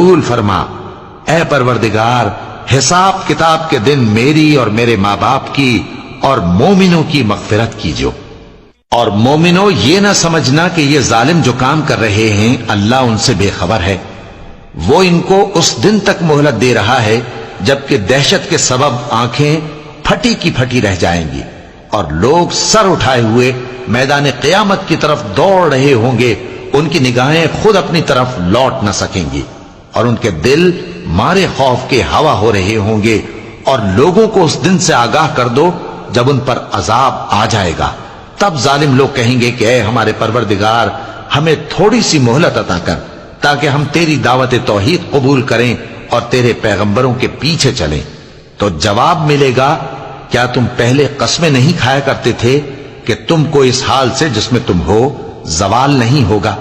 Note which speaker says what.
Speaker 1: قبول فرما۔ اے پروردگار، حساب کتاب کے دن میری اور میرے ماں باپ کی اور مومنوں کی مغفرت کیجو۔ اور مومنوں، یہ نہ سمجھنا کہ یہ ظالم جو کام کر رہے ہیں اللہ ان سے بے خبر ہے۔ وہ ان کو اس دن تک مہلت دے رہا ہے جبکہ دہشت کے سبب آنکھیں پھٹی کی پھٹی رہ جائیں گی اور لوگ سر اٹھائے ہوئے میدان قیامت کی طرف دوڑ رہے ہوں گے۔ ان کی نگاہیں خود اپنی طرف لوٹ نہ سکیں گی اور ان کے دل مارے خوف کے ہوا ہو رہے ہوں گے۔ اور لوگوں کو اس دن سے آگاہ کر دو جب ان پر عذاب آ جائے گا۔ تب ظالم لوگ کہیں گے کہ اے ہمارے پروردگار، ہمیں تھوڑی سی مہلت عطا کر تاکہ ہم تیری دعوت توحید قبول کریں اور تیرے پیغمبروں کے پیچھے چلیں۔ تو جواب ملے گا، کیا تم پہلے قسمیں نہیں کھایا کرتے تھے کہ تم کو اس حال سے جس میں تم ہو زوال نہیں ہوگا؟